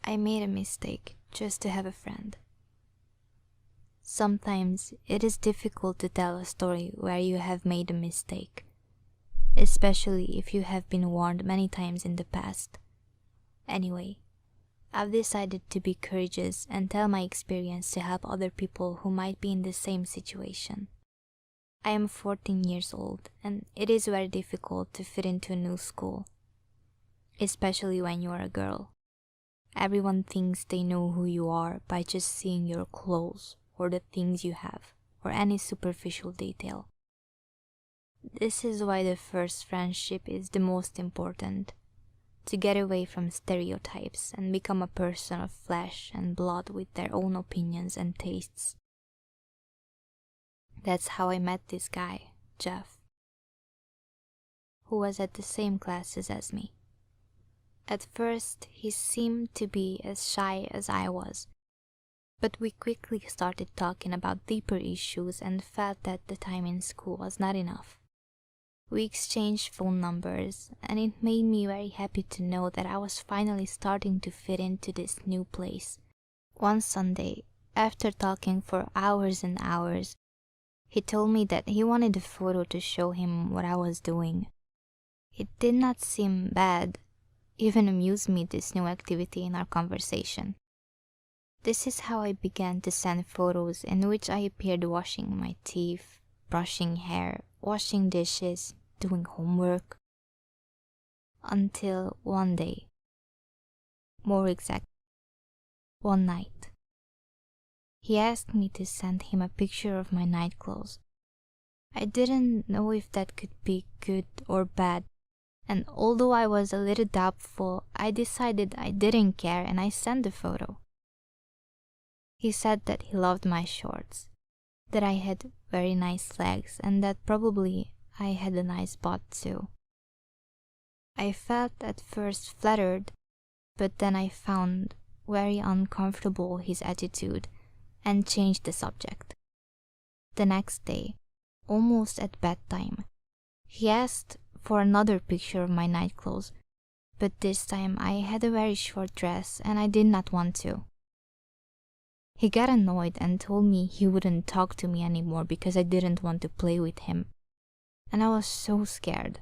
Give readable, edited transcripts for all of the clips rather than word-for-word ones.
I made a mistake just to have a friend. Sometimes it is difficult to tell a story where you have made a mistake, especially if you have been warned many times in the past. Anyway, I've decided to be courageous and tell my experience to help other people who might be in the same situation. I am 14 years old, and it is very difficult to fit into a new school, especially when you are a girl. Everyone thinks they know who you are by just seeing your clothes or the things you have, or any superficial detail. This is why the first friendship is the most important, to get away from stereotypes and become a person of flesh and blood with their own opinions and tastes. That's how I met this guy, Jeff, who was at the same classes as me. At first, he seemed to be as shy as I was, but we quickly started talking about deeper issues and felt that the time in school was not enough. We exchanged phone numbers, and it made me very happy to know that I was finally starting to fit into this new place. One Sunday, after talking for hours and hours, he told me that he wanted a photo to show him what I was doing. It did not seem bad, even amused me, this new activity in our conversation. This is how I began to send photos in which I appeared washing my teeth, brushing hair, washing dishes, doing homework. Until one day, more exact, one night, he asked me to send him a picture of my night clothes. I didn't know if that could be good or bad, and although I was a little doubtful, I decided I didn't care and I sent the photo. He said that he loved my shorts, that I had very nice legs, and that probably I had a nice butt too. I felt at first flattered, but then I found very uncomfortable his attitude and changed the subject. The next day, almost at bedtime, he asked for another picture of my night clothes, but this time I had a very short dress and I did not want to. He got annoyed and told me he wouldn't talk to me anymore because I didn't want to play with him, and I was so scared.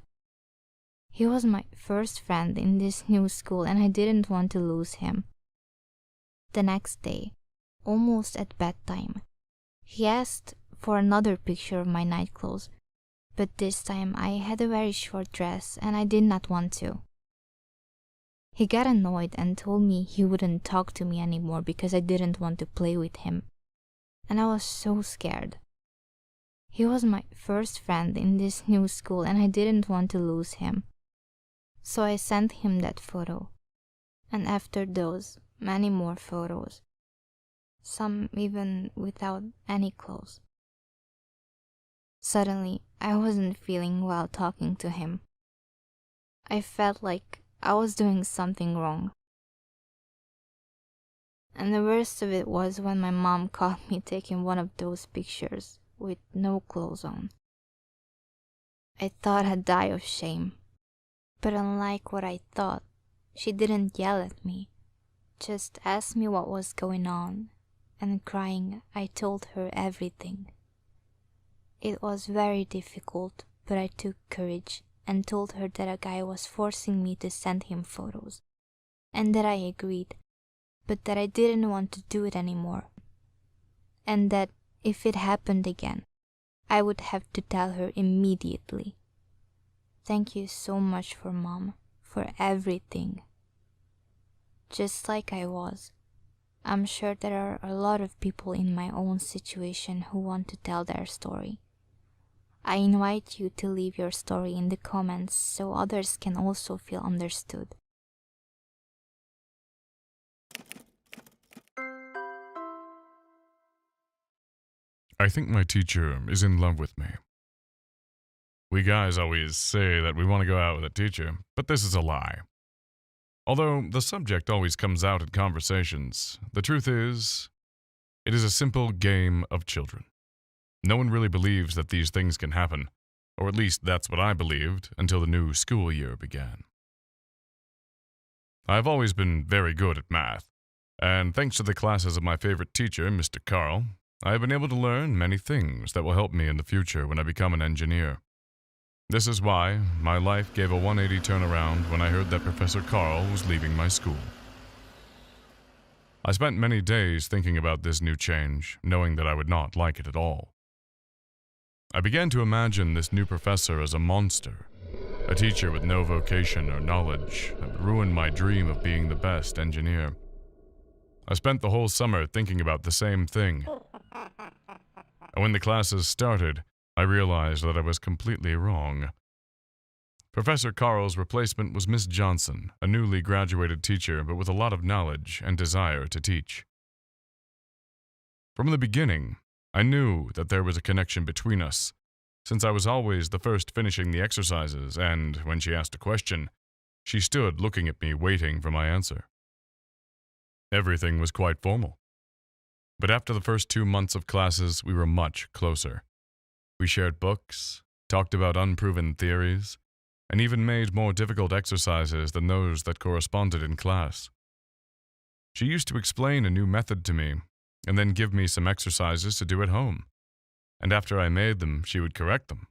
He was my first friend in this new school and I didn't want to lose him. The next day, almost at bedtime, he asked for another picture of my night clothes, but this time I had a very short dress and I did not want to. He got annoyed and told me he wouldn't talk to me anymore because I didn't want to play with him, and I was so scared. He was my first friend in this new school and I didn't want to lose him. So I sent him that photo, and after those, many more photos, some even without any clothes. Suddenly, I wasn't feeling well talking to him. I felt like I was doing something wrong. And the worst of it was when my mom caught me taking one of those pictures with no clothes on. I thought I'd die of shame. But unlike what I thought, she didn't yell at me, just asked me what was going on, and crying, I told her everything. It was very difficult, but I took courage and told her that a guy was forcing me to send him photos, and that I agreed, but that I didn't want to do it anymore, and that if it happened again, I would have to tell her immediately. Thank you so much for Mom, for everything. Just like I was, I'm sure there are a lot of people in my own situation who want to tell their story. I invite you to leave your story in the comments so others can also feel understood. I think my teacher is in love with me. We guys always say that we want to go out with a teacher, but this is a lie. Although the subject always comes out in conversations, the truth is, it is a simple game of children. No one really believes that these things can happen, Or at least that's what I believed until the new school year began. I've always been very good at math, and thanks to the classes of my favorite teacher, Mr. Carl, I have been able to learn many things that will help me in the future when I become an engineer. This is why my life gave a 180 turnaround when I heard that Professor Carl was leaving my school. I spent many days thinking about this new change, knowing that I would not like it at all. I began to imagine this new professor as a monster, a teacher with no vocation or knowledge that would ruin my dream of being the best engineer. I spent the whole summer thinking about the same thing. And when the classes started, I realized that I was completely wrong. Professor Carl's replacement was Miss Johnson, a newly graduated teacher but with a lot of knowledge and desire to teach. From the beginning, I knew that there was a connection between us, since I was always the first finishing the exercises, and when she asked a question, she stood looking at me waiting for my answer. Everything was quite formal. But after the first 2 months of classes, we were much closer. We shared books, talked about unproven theories, and even made more difficult exercises than those that corresponded in class. She used to explain a new method to me, and then give me some exercises to do at home. And after I made them, she would correct them.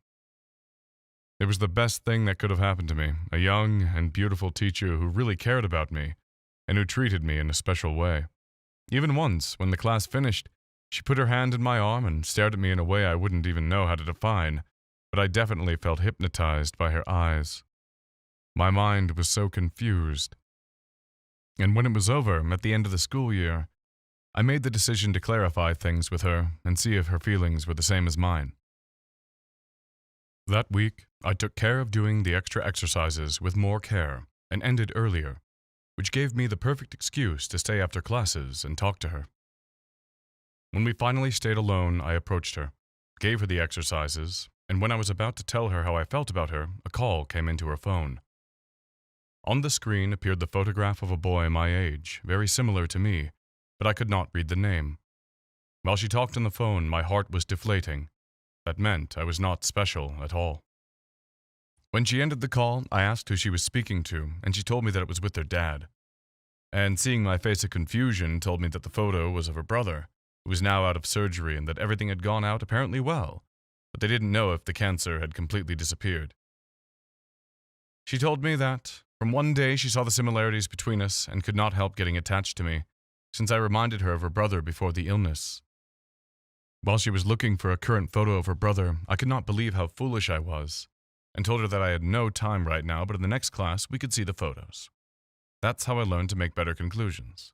It was the best thing that could have happened to me, a young and beautiful teacher who really cared about me and who treated me in a special way. Even once, when the class finished, she put her hand in my arm and stared at me in a way I wouldn't even know how to define, but I definitely felt hypnotized by her eyes. My mind was so confused. And when it was over, at the end of the school year, I made the decision to clarify things with her and see if her feelings were the same as mine. That week, I took care of doing the extra exercises with more care and ended earlier, which gave me the perfect excuse to stay after classes and talk to her. When we finally stayed alone, I approached her, gave her the exercises, and when I was about to tell her how I felt about her, a call came into her phone. On the screen appeared the photograph of a boy my age, very similar to me, but I could not read the name. While she talked on the phone, my heart was deflating. That meant I was not special at all. When she ended the call, I asked who she was speaking to, and she told me that it was with her dad. And seeing my face of confusion, told me that the photo was of her brother, who was now out of surgery and that everything had gone out apparently well, but they didn't know if the cancer had completely disappeared. She told me that, from one day she saw the similarities between us and could not help getting attached to me, since I reminded her of her brother before the illness. While she was looking for a current photo of her brother, I could not believe how foolish I was, and told her that I had no time right now, but in the next class we could see the photos. That's how I learned to make better conclusions.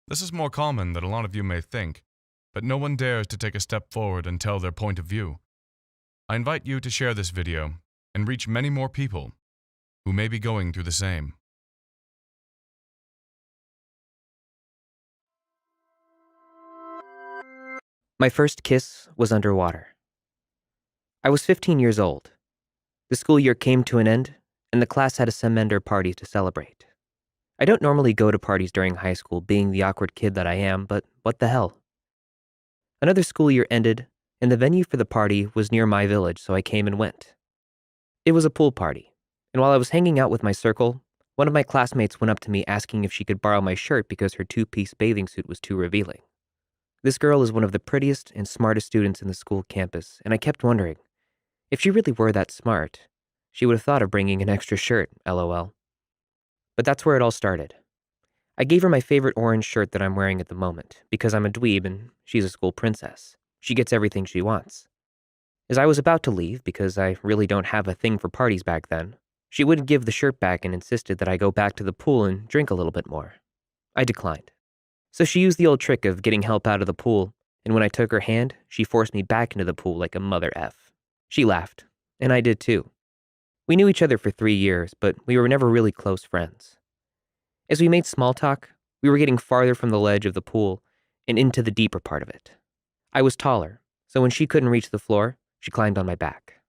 This is more common than a lot of you may think, but no one dares to take a step forward and tell their point of view. I invite you to share this video and reach many more people who may be going through the same. My first kiss was underwater. I was 15 years old. The school year came to an end, and the class had a semester party to celebrate. I don't normally go to parties during high school, being the awkward kid that I am, but what the hell? Another school year ended, and the venue for the party was near my village, so I came and went. It was a pool party, and while I was hanging out with my circle, one of my classmates went up to me asking if she could borrow my shirt because her two-piece bathing suit was too revealing. This girl is one of the prettiest and smartest students in the school campus, and I kept wondering, if she really were that smart, she would have thought of bringing an extra shirt, lol. But that's where it all started. I gave her my favorite orange shirt that I'm wearing at the moment, because I'm a dweeb and she's a school princess. She gets everything she wants. As I was about to leave, because I really don't have a thing for parties back then, she wouldn't give the shirt back and insisted that I go back to the pool and drink a little bit more. I declined. So she used the old trick of getting help out of the pool, and when I took her hand, she forced me back into the pool like a mother F. She laughed, and I did too. We knew each other for 3 years, but we were never really close friends. As we made small talk, we were getting farther from the ledge of the pool and into the deeper part of it. I was taller, so when she couldn't reach the floor, she climbed on my back.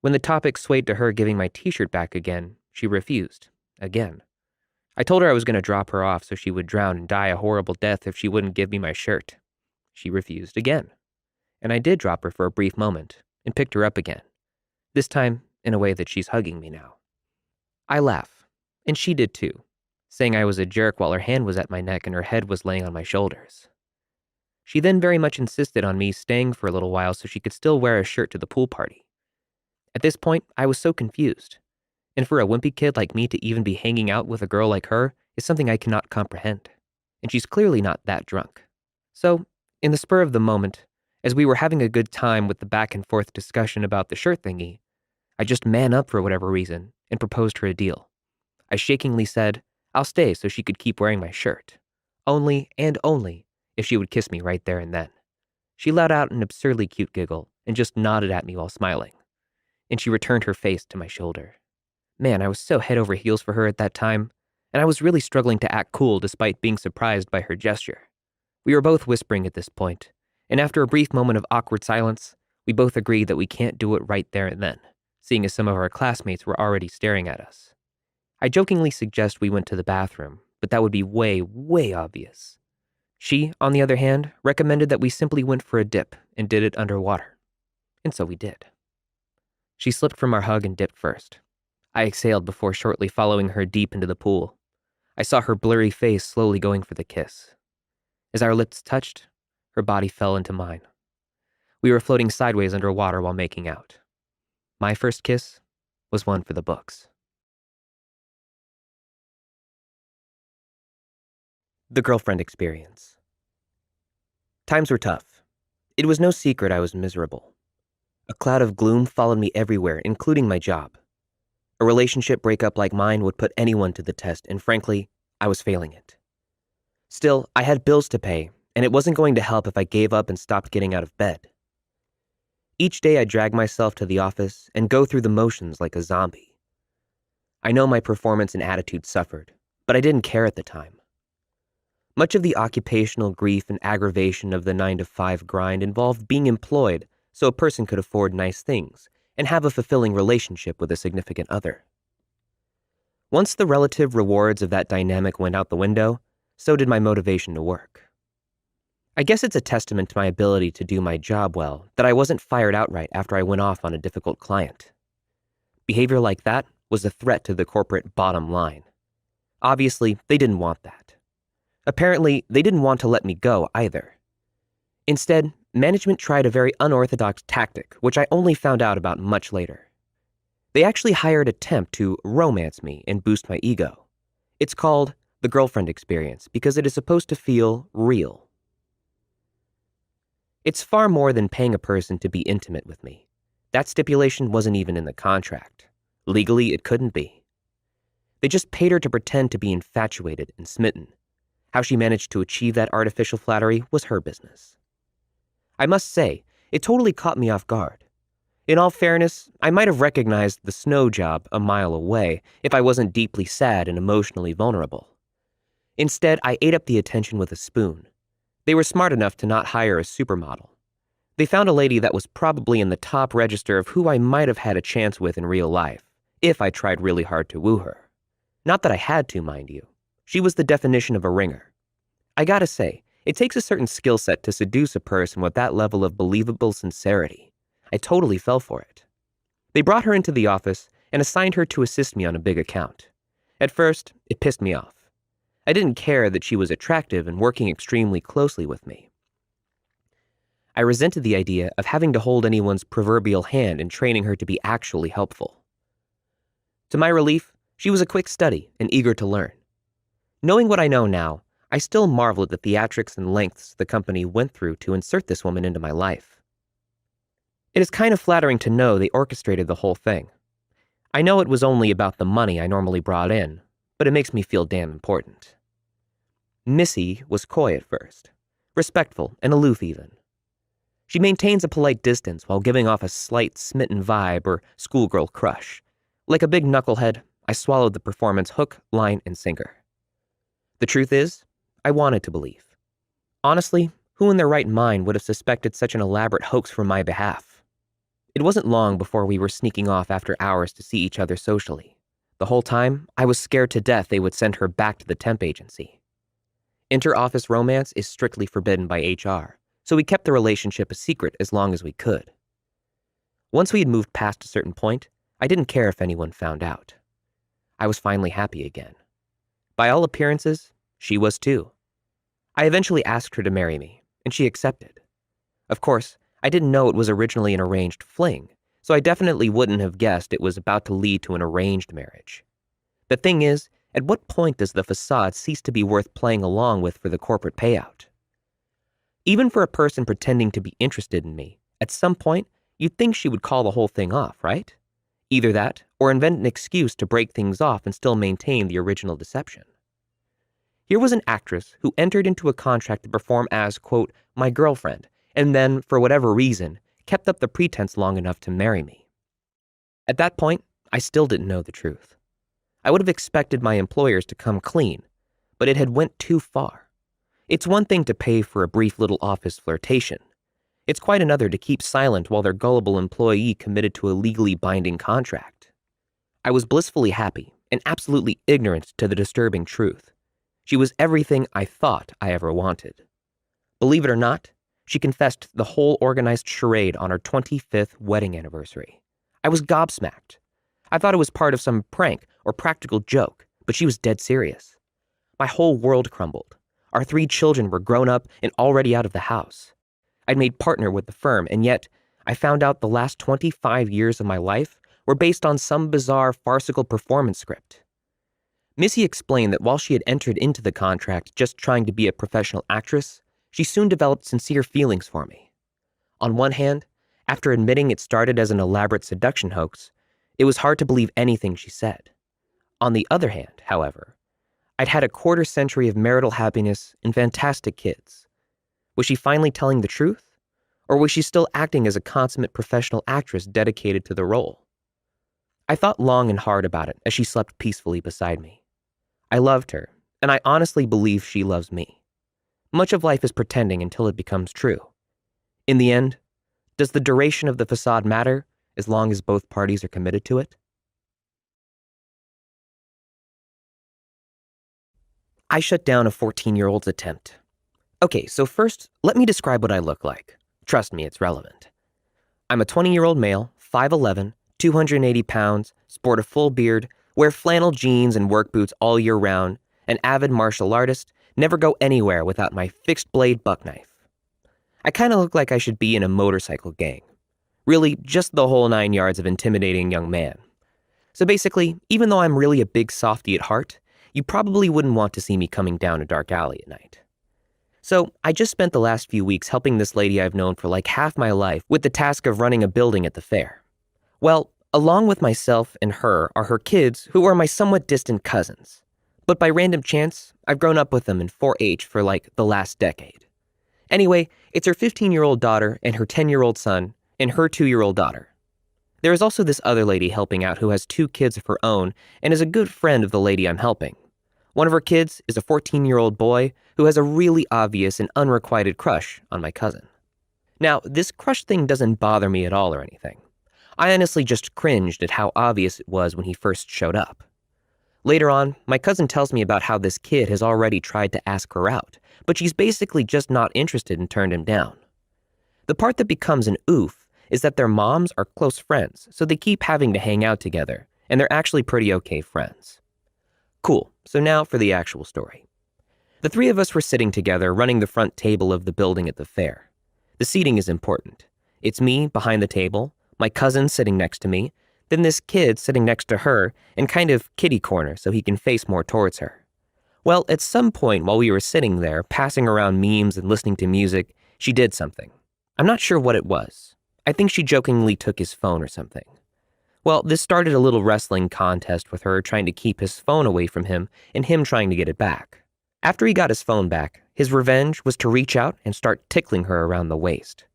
When the topic swayed to her giving my t-shirt back again, she refused, again. I told her I was going to drop her off so she would drown and die a horrible death if she wouldn't give me my shirt. She refused again. And I did drop her for a brief moment and picked her up again. this time in a way that she's hugging me now. I laugh, and she did too, saying I was a jerk while her hand was at my neck and her head was laying on my shoulders. She then very much insisted on me staying for a little while so she could still wear a shirt to the pool party. At this point, I was so confused, and for a wimpy kid like me to even be hanging out with a girl like her is something I cannot comprehend, and she's clearly not that drunk. So, in the spur of the moment, as we were having a good time with the back and forth discussion about the shirt thingy, I just man up for whatever reason and proposed her a deal. I shakingly said, I'll stay so she could keep wearing my shirt. Only and only if she would kiss me right there and then. She let out an absurdly cute giggle and just nodded at me while smiling. And she returned her face to my shoulder. Man, I was so head over heels for her at that time, and I was really struggling to act cool despite being surprised by her gesture. We were both whispering at this point, and after a brief moment of awkward silence, we both agreed that we can't do it right there and then, seeing as some of our classmates were already staring at us. I jokingly suggest we went to the bathroom, but that would be way, way obvious. She, on the other hand, recommended that we simply went for a dip and did it underwater. And so we did. She slipped from our hug and dipped first. I exhaled before shortly following her deep into the pool. I saw her blurry face slowly going for the kiss. As our lips touched, her body fell into mine. We were floating sideways underwater while making out. My first kiss was one for the books. The girlfriend experience. Times were tough. It was no secret I was miserable. A cloud of gloom followed me everywhere, including my job. A relationship breakup like mine would put anyone to the test, and frankly, I was failing it. Still, I had bills to pay, and it wasn't going to help if I gave up and stopped getting out of bed. Each day I dragged myself to the office and go through the motions like a zombie. I know my performance and attitude suffered, but I didn't care at the time. Much of the occupational grief and aggravation of the 9-to-5 grind involved being employed so a person could afford nice things and have a fulfilling relationship with a significant other. Once the relative rewards of that dynamic went out the window, so did my motivation to work. I guess it's a testament to my ability to do my job well that I wasn't fired outright after I went off on a difficult client. Behavior like that was a threat to the corporate bottom line. Obviously, they didn't want that. Apparently, they didn't want to let me go either. Instead, management tried a very unorthodox tactic, which I only found out about much later. They actually hired a temp to romance me and boost my ego. It's called the girlfriend experience because it is supposed to feel real. It's far more than paying a person to be intimate with me. That stipulation wasn't even in the contract. Legally, it couldn't be. They just paid her to pretend to be infatuated and smitten. How she managed to achieve that artificial flattery was her business. I must say, it totally caught me off guard. In all fairness, I might have recognized the snow job a mile away if I wasn't deeply sad and emotionally vulnerable. Instead, I ate up the attention with a spoon. They were smart enough to not hire a supermodel. They found a lady that was probably in the top register of who I might have had a chance with in real life, if I tried really hard to woo her. Not that I had to, mind you. She was the definition of a ringer. I gotta say, it takes a certain skill set to seduce a person with that level of believable sincerity. I totally fell for it. They brought her into the office and assigned her to assist me on a big account. At first, it pissed me off. I didn't care that she was attractive and working extremely closely with me. I resented the idea of having to hold anyone's proverbial hand and training her to be actually helpful. To my relief, she was a quick study and eager to learn. Knowing what I know now, I still marvel at the theatrics and lengths the company went through to insert this woman into my life. It is kind of flattering to know they orchestrated the whole thing. I know it was only about the money I normally brought in, but it makes me feel damn important. Missy was coy at first, respectful and aloof even. She maintains a polite distance while giving off a slight smitten vibe or schoolgirl crush. Like a big knucklehead, I swallowed the performance hook, line, and sinker. The truth is, I wanted to believe. Honestly, who in their right mind would have suspected such an elaborate hoax for my behalf? It wasn't long before we were sneaking off after hours to see each other socially. The whole time, I was scared to death they would send her back to the temp agency. Inter-office romance is strictly forbidden by HR, so we kept the relationship a secret as long as we could. Once we had moved past a certain point, I didn't care if anyone found out. I was finally happy again. By all appearances, she was too. I eventually asked her to marry me, and she accepted. Of course, I didn't know it was originally an arranged fling, so I definitely wouldn't have guessed it was about to lead to an arranged marriage. The thing is, at what point does the facade cease to be worth playing along with for the corporate payout? Even for a person pretending to be interested in me, at some point, you'd think she would call the whole thing off, right? Either that, or invent an excuse to break things off and still maintain the original deception. Here was an actress who entered into a contract to perform as, quote, my girlfriend, and then, for whatever reason, kept up the pretense long enough to marry me. At that point, I still didn't know the truth. I would have expected my employers to come clean, but it had went too far. It's one thing to pay for a brief little office flirtation. It's quite another to keep silent while their gullible employee committed to a legally binding contract. I was blissfully happy and absolutely ignorant to the disturbing truth. She was everything I thought I ever wanted. Believe it or not, she confessed the whole organized charade on our 25th wedding anniversary. I was gobsmacked. I thought it was part of some prank or practical joke, but she was dead serious. My whole world crumbled. Our 3 children were grown up and already out of the house. I'd made partner with the firm, and yet I found out the last 25 years of my life were based on some bizarre farcical performance script. Missy explained that while she had entered into the contract just trying to be a professional actress, she soon developed sincere feelings for me. On one hand, after admitting it started as an elaborate seduction hoax, it was hard to believe anything she said. On the other hand, however, I'd had a quarter-century of marital happiness and fantastic kids. Was she finally telling the truth? Or was she still acting as a consummate professional actress dedicated to the role? I thought long and hard about it as she slept peacefully beside me. I loved her, and I honestly believe she loves me. Much of life is pretending until it becomes true. In the end, does the duration of the facade matter as long as both parties are committed to it? I shut down a 14-year-old's attempt. Okay, so first, let me describe what I look like. Trust me, it's relevant. I'm a 20-year-old male, 5'11", 280 pounds, sport a full beard, wear flannel jeans and work boots all year round, an avid martial artist, never go anywhere without my fixed-blade buck knife. I kind of look like I should be in a motorcycle gang. Really, just the whole 9 yards of intimidating young man. So basically, even though I'm really a big softy at heart, you probably wouldn't want to see me coming down a dark alley at night. So I just spent the last few weeks helping this lady I've known for like half my life with the task of running a building at the fair. Well, along with myself and her are her kids, who are my somewhat distant cousins. But by random chance, I've grown up with them in 4-H for like the last decade. Anyway, it's her 15-year-old daughter and her 10-year-old son and her 2-year-old daughter. There is also this other lady helping out who has 2 kids of her own and is a good friend of the lady I'm helping. One of her kids is a 14-year-old boy who has a really obvious and unrequited crush on my cousin. Now, this crush thing doesn't bother me at all or anything. I honestly just cringed at how obvious it was when he first showed up. Later on, my cousin tells me about how this kid has already tried to ask her out, but she's basically just not interested and turned him down. The part that becomes an oof is that their moms are close friends, so they keep having to hang out together, and they're actually pretty okay friends. Cool, so now for the actual story. The 3 of us were sitting together running the front table of the building at the fair. The seating is important. It's me behind the table, my cousin sitting next to me, then this kid sitting next to her in kind of kitty corner so he can face more towards her. Well, at some point while we were sitting there, passing around memes and listening to music, she did something. I'm not sure what it was. I think she jokingly took his phone or something. Well, this started a little wrestling contest with her trying to keep his phone away from him and him trying to get it back. After he got his phone back, his revenge was to reach out and start tickling her around the waist.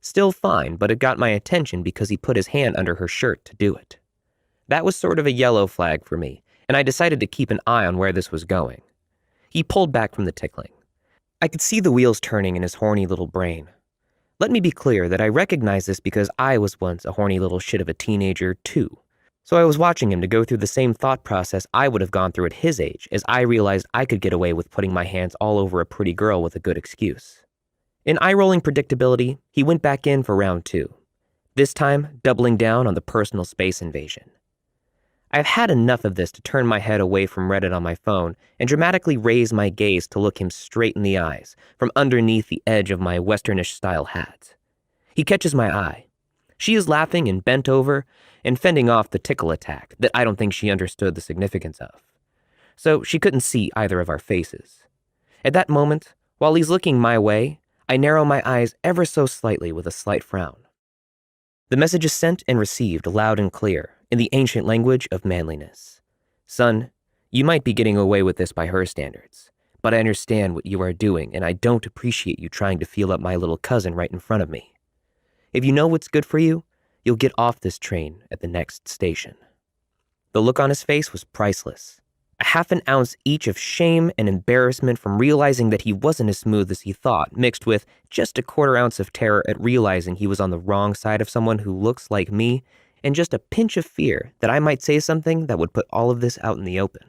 Still fine, but it got my attention because he put his hand under her shirt to do it. That was sort of a yellow flag for me, and I decided to keep an eye on where this was going. He pulled back from the tickling. I could see the wheels turning in his horny little brain. Let me be clear that I recognize this because I was once a horny little shit of a teenager too. So I was watching him to go through the same thought process I would have gone through at his age as I realized I could get away with putting my hands all over a pretty girl with a good excuse. In eye-rolling predictability, he went back in for round 2. this time doubling down on the personal space invasion. I've had enough of this to turn my head away from Reddit on my phone and dramatically raise my gaze to look him straight in the eyes from underneath the edge of my Westernish-style hat. He catches my eye. She is laughing and bent over and fending off the tickle attack that I don't think she understood the significance of. So she couldn't see either of our faces. At that moment, while he's looking my way, I narrow my eyes ever so slightly with a slight frown. The message is sent and received loud and clear in the ancient language of manliness. Son, you might be getting away with this by her standards, but I understand what you are doing and I don't appreciate you trying to feel up my little cousin right in front of me. If you know what's good for you, you'll get off this train at the next station. The look on his face was priceless. A half an ounce each of shame and embarrassment from realizing that he wasn't as smooth as he thought, mixed with just a quarter ounce of terror at realizing he was on the wrong side of someone who looks like me, and just a pinch of fear that I might say something that would put all of this out in the open.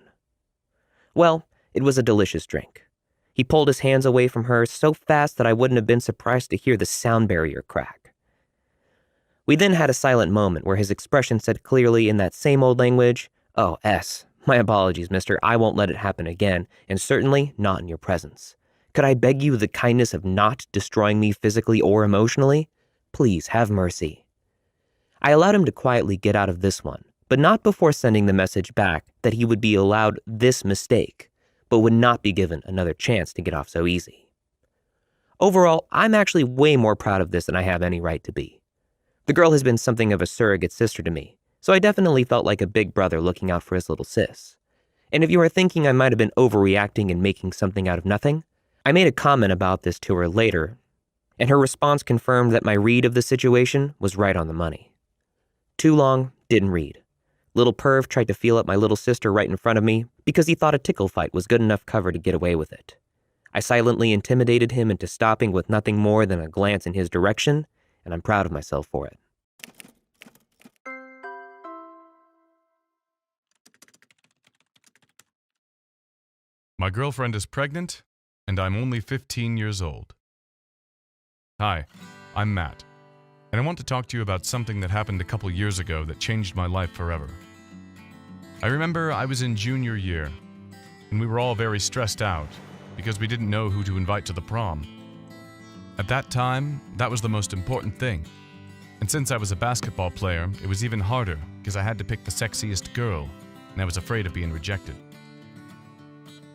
Well, it was a delicious drink. He pulled his hands away from hers so fast that I wouldn't have been surprised to hear the sound barrier crack. We then had a silent moment where his expression said clearly in that same old language, "Oh, S. My apologies, mister. I won't let it happen again, and certainly not in your presence. Could I beg you the kindness of not destroying me physically or emotionally? Please have mercy." I allowed him to quietly get out of this one, but not before sending the message back that he would be allowed this mistake, but would not be given another chance to get off so easy. Overall, I'm actually way more proud of this than I have any right to be. The girl has been something of a surrogate sister to me, so I definitely felt like a big brother looking out for his little sis. And if you are thinking I might have been overreacting and making something out of nothing, I made a comment about this to her later, and her response confirmed that my read of the situation was right on the money. Too long, didn't read. Little perv tried to feel up my little sister right in front of me because he thought a tickle fight was good enough cover to get away with it. I silently intimidated him into stopping with nothing more than a glance in his direction, and I'm proud of myself for it. My girlfriend is pregnant, and I'm only 15 years old. Hi, I'm Matt, and I want to talk to you about something that happened a couple years ago that changed my life forever. I remember I was in junior year, and we were all very stressed out because we didn't know who to invite to the prom. At that time, that was the most important thing. And since I was a basketball player, it was even harder because I had to pick the sexiest girl, and I was afraid of being rejected.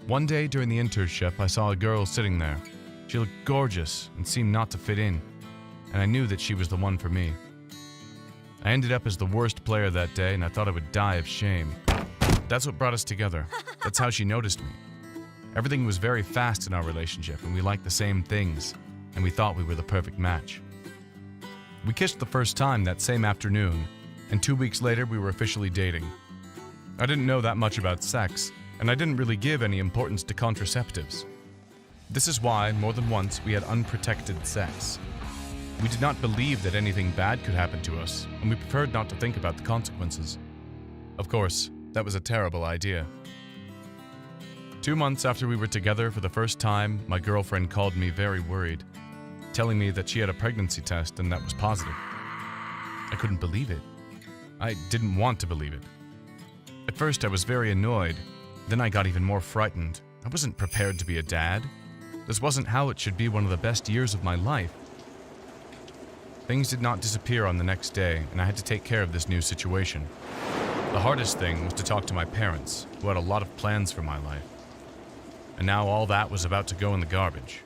One day during the internship, I saw a girl sitting there. She looked gorgeous and seemed not to fit in, and I knew that she was the one for me. I ended up as the worst player that day, and I thought I would die of shame. That's what brought us together. That's how she noticed me. Everything was very fast in our relationship, and we liked the same things, and we thought we were the perfect match. We kissed the first time that same afternoon, and 2 weeks later we were officially dating. I didn't know that much about sex, and I didn't really give any importance to contraceptives. This is why, more than once, we had unprotected sex. We did not believe that anything bad could happen to us, and we preferred not to think about the consequences. Of course, that was a terrible idea. 2 months after we were together for the first time, my girlfriend called me very worried, telling me that she had a pregnancy test and that was positive. I couldn't believe it. I didn't want to believe it. At first, I was very annoyed. Then I got even more frightened. I wasn't prepared to be a dad. This wasn't how it should be one of the best years of my life. Things did not disappear on the next day, and I had to take care of this new situation. The hardest thing was to talk to my parents, who had a lot of plans for my life. And now all that was about to go in the garbage.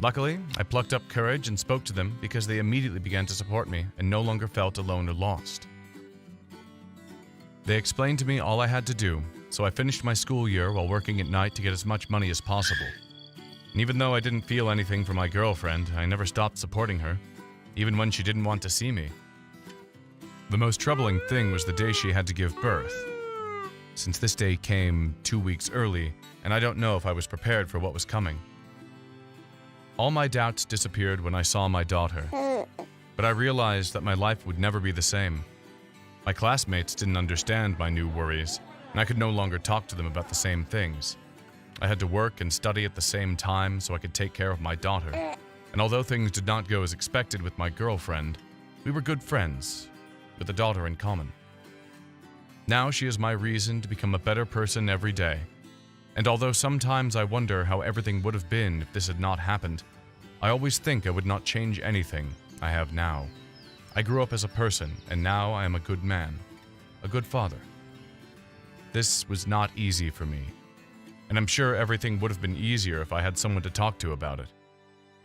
Luckily, I plucked up courage and spoke to them because they immediately began to support me and no longer felt alone or lost. They explained to me all I had to do, so I finished my school year while working at night to get as much money as possible. And even though I didn't feel anything for my girlfriend, I never stopped supporting her, even when she didn't want to see me. The most troubling thing was the day she had to give birth, since this day came 2 weeks early, and I don't know if I was prepared for what was coming. All my doubts disappeared when I saw my daughter, but I realized that my life would never be the same. My classmates didn't understand my new worries, and I could no longer talk to them about the same things. I had to work and study at the same time so I could take care of my daughter. And although things did not go as expected with my girlfriend, We were good friends, with a daughter in common. Now she is my reason to become a better person every day. And although sometimes I wonder how everything would have been if this had not happened, I always think I would not change anything I have now. I grew up as a person, and now I am a good man, a good father. This was not easy for me, and I'm sure everything would have been easier if I had someone to talk to about it.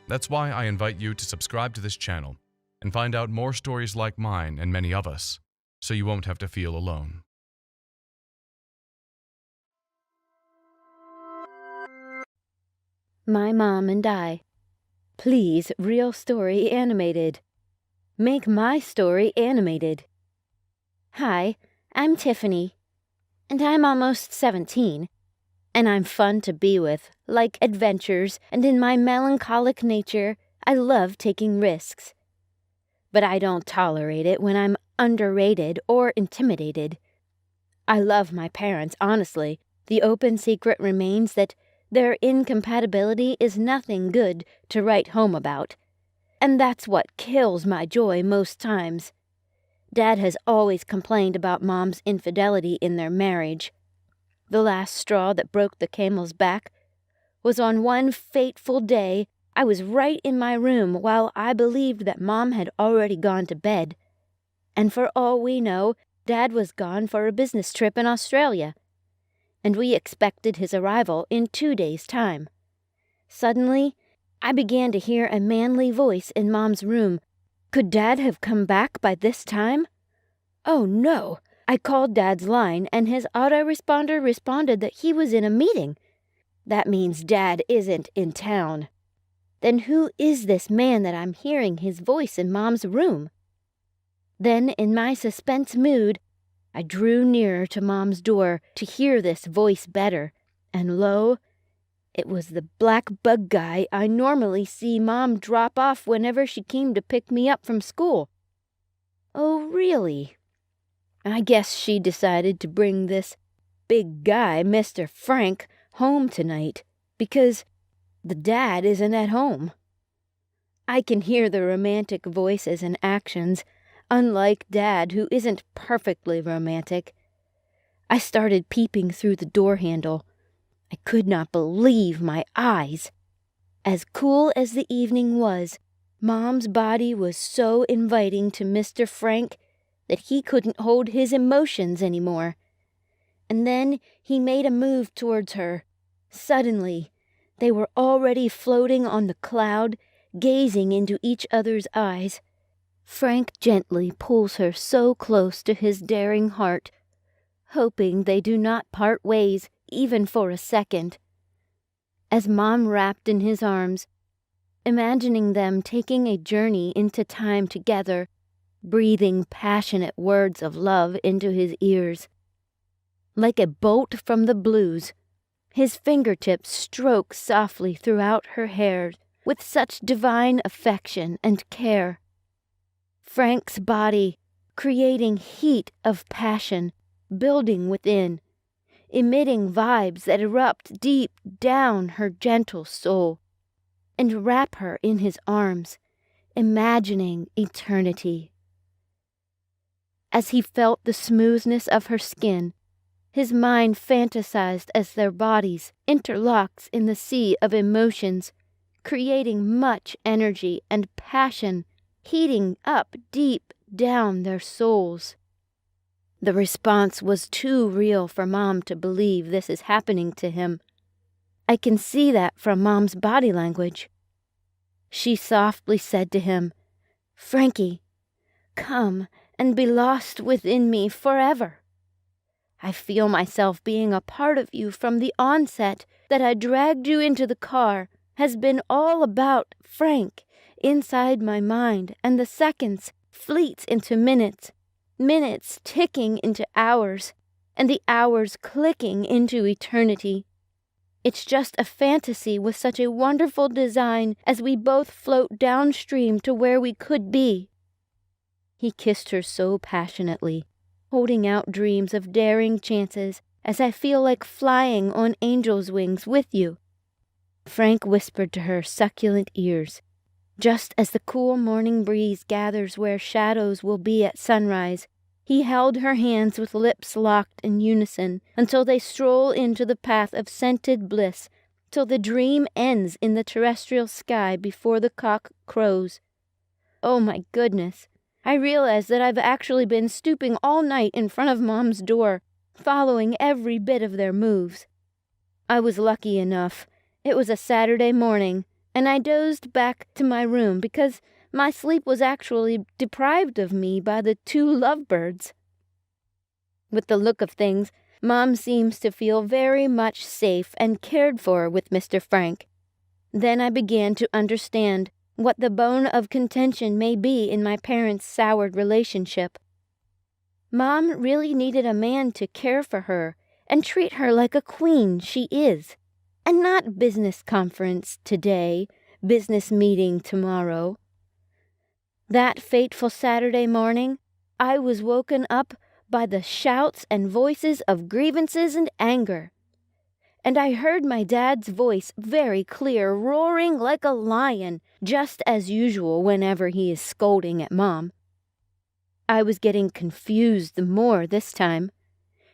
That's why I invite you to subscribe to this channel and find out more stories like mine and many of us, so you won't have to feel alone. My Mom and I. Please, real story animated. Make my story animated. Hi, I'm Tiffany, and I'm almost 17, and I'm fun to be with, like adventures, and in my melancholic nature, I love taking risks. But I don't tolerate it when I'm underrated or intimidated. I love my parents, honestly. The open secret remains that their incompatibility is nothing good to write home about, and that's what kills my joy most times. Dad has always complained about Mom's infidelity in their marriage. The last straw that broke the camel's back was on one fateful day I was right in my room while I believed that Mom had already gone to bed. And for all we know, Dad was gone for a business trip in Australia, and we expected his arrival in 2 days' time. Suddenly, I began to hear a manly voice in Mom's room. Could Dad have come back by this time? Oh no! I called Dad's line, and his autoresponder responded that he was in a meeting. That means Dad isn't in town. Then who is this man that I'm hearing his voice in Mom's room? Then, in my suspense mood, I drew nearer to Mom's door to hear this voice better, and lo, it was the black bug guy I normally see Mom drop off whenever she came to pick me up from school. Oh, really? I guess she decided to bring this big guy, Mr. Frank, home tonight, because the dad isn't at home. I can hear the romantic voices and actions, unlike Dad, who isn't perfectly romantic. I started peeping through the door handle. I could not believe my eyes. As cool as the evening was, Mom's body was so inviting to Mr. Frank that he couldn't hold his emotions anymore. And then he made a move towards her. Suddenly, they were already floating on the cloud, gazing into each other's eyes. Frank gently pulls her so close to his daring heart, hoping they do not part ways even for a second. As Mom wrapped in his arms, imagining them taking a journey into time together, breathing passionate words of love into his ears. Like a bolt from the blues, his fingertips stroke softly throughout her hair with such divine affection and care. Frank's body, creating heat of passion, building within, emitting vibes that erupt deep down her gentle soul, and wrap her in his arms, imagining eternity. As he felt the smoothness of her skin, his mind fantasized as their bodies interlocked in the sea of emotions, creating much energy and passion, heating up deep down their souls. The response was too real for Mom to believe this is happening to him. I can see that from Mom's body language. She softly said to him, "Frankie, come and be lost within me forever. I feel myself being a part of you from the onset. That I dragged you into the car has been all about Frank inside my mind, and the seconds fleet into minutes, minutes ticking into hours, and the hours clicking into eternity. It's just a fantasy with such a wonderful design as we both float downstream to where we could be." He kissed her so passionately, holding out dreams of daring chances as I feel like flying on angel's wings with you. Frank whispered to her succulent ears, Just as the cool morning breeze gathers where shadows will be at sunrise, he held her hands with lips locked in unison until they stroll into the path of scented bliss, till the dream ends in the terrestrial sky before the cock crows. Oh my goodness, I realize that I've actually been stooping all night in front of Mom's door, following every bit of their moves. I was lucky enough. It was a Saturday morning, and I dozed back to my room because my sleep was actually deprived of me by the two lovebirds. With the look of things, Mom seems to feel very much safe and cared for with Mr. Frank. Then I began to understand what the bone of contention may be in my parents' soured relationship. Mom really needed a man to care for her and treat her like a queen she is, and not business conference today, business meeting tomorrow. That fateful Saturday morning, I was woken up by the shouts and voices of grievances and anger. And I heard my dad's voice very clear, roaring like a lion, just as usual whenever he is scolding at Mom. I was getting confused the more this time.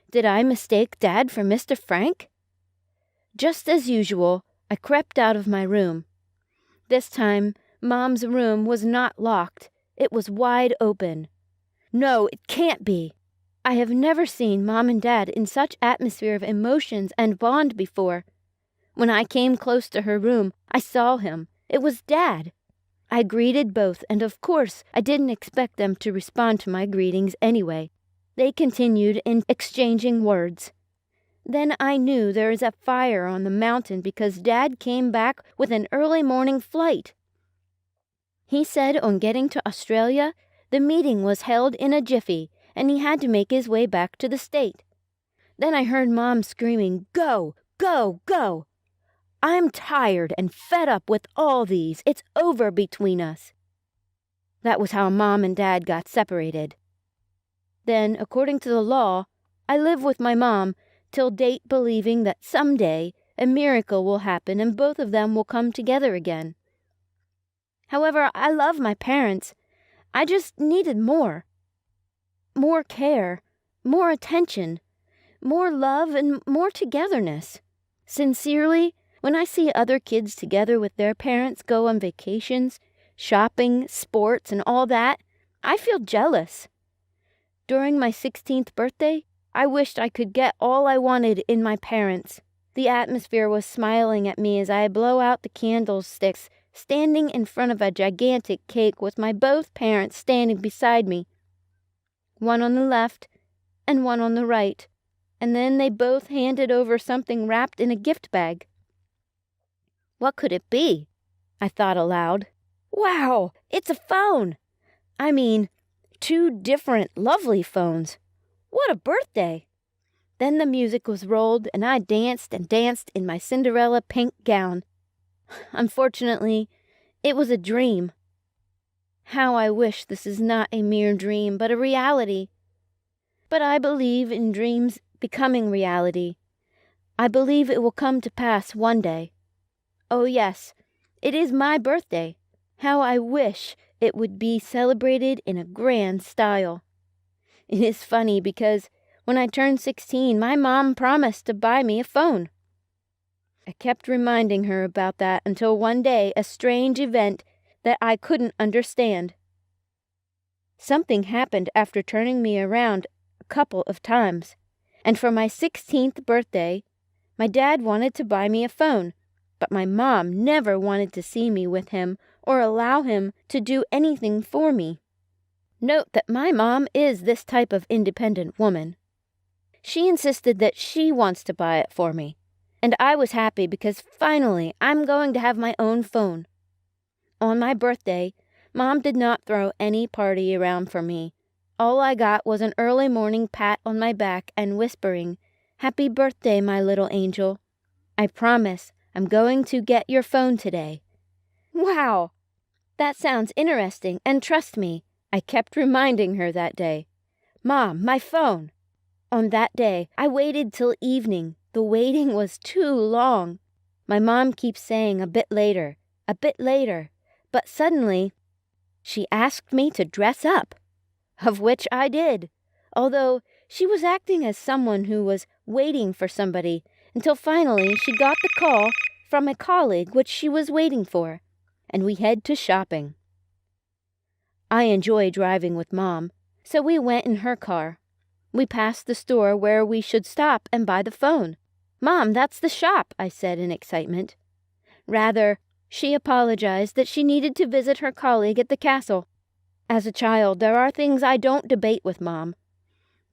Did I mistake Dad for Mr. Frank? Just as usual, I crept out of my room. This time, Mom's room was not locked. It was wide open. No, it can't be. I have never seen Mom and Dad in such atmosphere of emotions and bond before. When I came close to her room, I saw him. It was Dad. I greeted both, and of course, I didn't expect them to respond to my greetings anyway. They continued in exchanging words. Then I knew there is a fire on the mountain because Dad came back with an early morning flight. He said on getting to Australia, the meeting was held in a jiffy, and he had to make his way back to the state. Then I heard Mom screaming, "Go, go, go!" I'm tired and fed up with all these. It's over between us. That was how Mom and Dad got separated. Then, according to the law, I live with my mom till date believing that someday a miracle will happen and both of them will come together again. However, I love my parents. I just needed more. More care, more attention, more love, and more togetherness. Sincerely, when I see other kids together with their parents go on vacations, shopping, sports, and all that, I feel jealous. During my 16th birthday, I wished I could get all I wanted in my parents. The atmosphere was smiling at me as I blow out the candlesticks, standing in front of a gigantic cake with my both parents standing beside me. One on the left and one on the right, and then they both handed over something wrapped in a gift bag. What could it be? I thought aloud. Wow, it's a phone! I mean, 2 different lovely phones. What a birthday! Then the music was rolled, and I danced and danced in my Cinderella pink gown. Unfortunately, it was a dream. How I wish this is not a mere dream, but a reality. But I believe in dreams becoming reality. I believe it will come to pass one day. Oh yes, it is my birthday. How I wish it would be celebrated in a grand style. It is funny because when I turned 16, my mom promised to buy me a phone. I kept reminding her about that until one day a strange event that I couldn't understand. Something happened after turning me around a couple of times, and for my 16th birthday, my dad wanted to buy me a phone, but my mom never wanted to see me with him or allow him to do anything for me. Note that my mom is this type of independent woman. She insisted that she wants to buy it for me, and I was happy because finally I'm going to have my own phone. On my birthday, Mom did not throw any party around for me. All I got was an early morning pat on my back and whispering, "Happy birthday, my little angel. I promise I'm going to get your phone today." Wow! That sounds interesting, and trust me, I kept reminding her that day. "Mom, my phone!" On that day, I waited till evening. The waiting was too long. My mom keeps saying a bit later, But suddenly, she asked me to dress up, of which I did, although she was acting as someone who was waiting for somebody until finally she got the call from a colleague which she was waiting for, and we head to shopping. I enjoy driving with Mom, so we went in her car. We passed the store where we should stop and buy the phone. "Mom, that's the shop," I said in excitement. Rather, she apologized that she needed to visit her colleague at the castle. As a child, there are things I don't debate with Mom.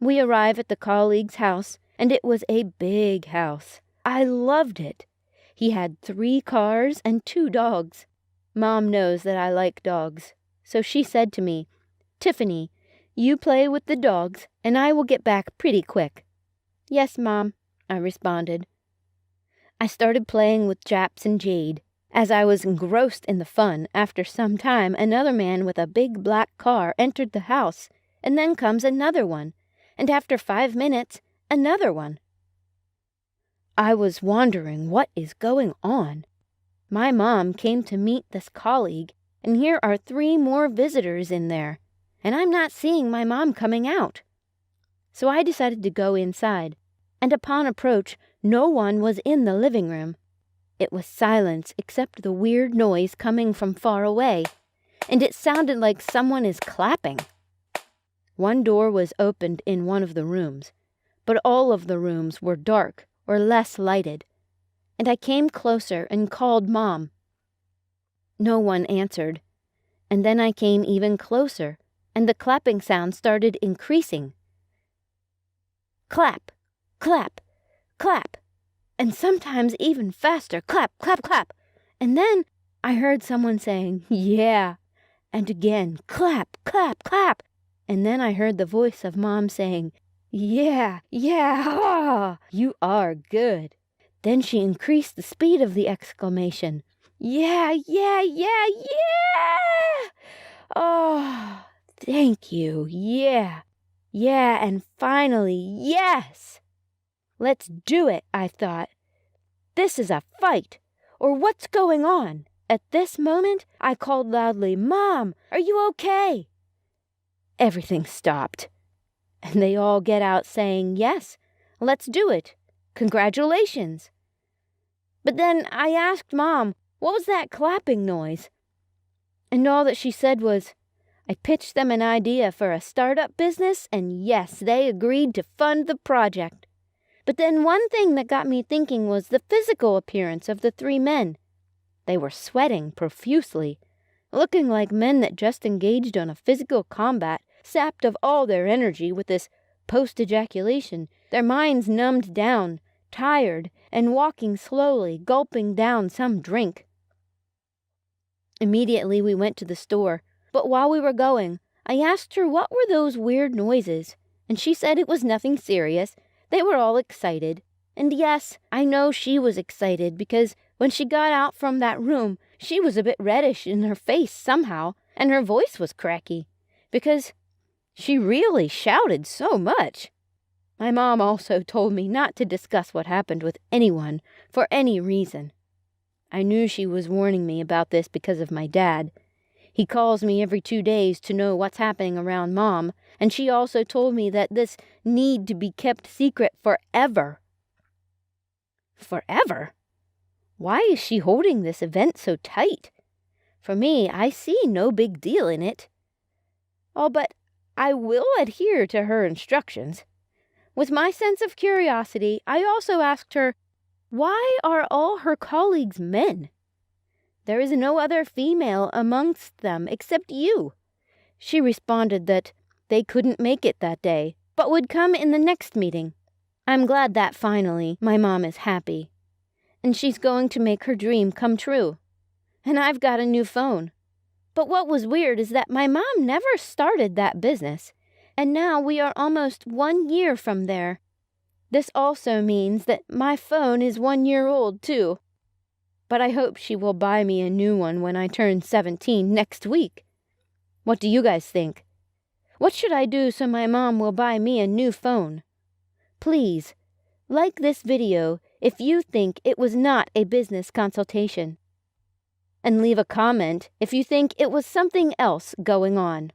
We arrive at the colleague's house, and it was a big house. I loved it. He had 3 cars and 2 dogs. Mom knows that I like dogs, so she said to me, "Tiffany, you play with the dogs, and I will get back pretty quick." "Yes, Mom," I responded. I started playing with Japs and Jade. As I was engrossed in the fun, after some time another man with a big black car entered the house, and then comes another one, and after 5 minutes, another one. I was wondering what is going on. My mom came to meet this colleague, and here are 3 more visitors in there, and I'm not seeing my mom coming out. So I decided to go inside, and upon approach, no one was in the living room. It was silence except the weird noise coming from far away, and it sounded like someone is clapping. One door was opened in one of the rooms, but all of the rooms were dark or less lighted, and I came closer and called Mom. No one answered, and then I came even closer, and the clapping sound started increasing. Clap, clap, clap, and sometimes even faster, clap, clap, clap. And then I heard someone saying, "Yeah," and again, clap, clap, clap. And then I heard the voice of Mom saying, "Yeah, yeah, ah, you are good." Then she increased the speed of the exclamation. "Yeah, yeah, yeah, yeah! Oh, thank you, yeah, yeah, and finally, yes! Let's do it," I thought. This is a fight, or what's going on? At this moment, I called loudly, "Mom, are you okay?" Everything stopped, and they all get out saying, "Yes, let's do it. Congratulations." But then I asked Mom, what was that clapping noise? And all that she said was, I pitched them an idea for a startup business, and yes, they agreed to fund the project. But then one thing that got me thinking was the physical appearance of the 3 men. They were sweating profusely, looking like men that just engaged on a physical combat, sapped of all their energy with this post-ejaculation, their minds numbed down, tired, and walking slowly, gulping down some drink. Immediately we went to the store, but while we were going, I asked her what were those weird noises, and she said it was nothing serious. They were all excited. And yes, I know she was excited because when she got out from that room, she was a bit reddish in her face somehow, and her voice was cracky, because she really shouted so much. My mom also told me not to discuss what happened with anyone for any reason. I knew she was warning me about this because of my dad. He calls me every 2 days to know what's happening around Mom, and she also told me that this need to be kept secret forever. Forever? Why is she holding this event so tight? For me, I see no big deal in it. Oh, but I will adhere to her instructions. With my sense of curiosity, I also asked her, why are all her colleagues men? There is no other female amongst them except you. She responded that they couldn't make it that day, but would come in the next meeting. I'm glad that finally my mom is happy, and she's going to make her dream come true. And I've got a new phone. But what was weird is that my mom never started that business, and now we are almost 1 year from there. This also means that my phone is 1 year old, too. But I hope she will buy me a new one when I turn 17 next week. What do you guys think? What should I do so my mom will buy me a new phone? Please, like this video if you think it was not a business consultation. and leave a comment if you think it was something else going on.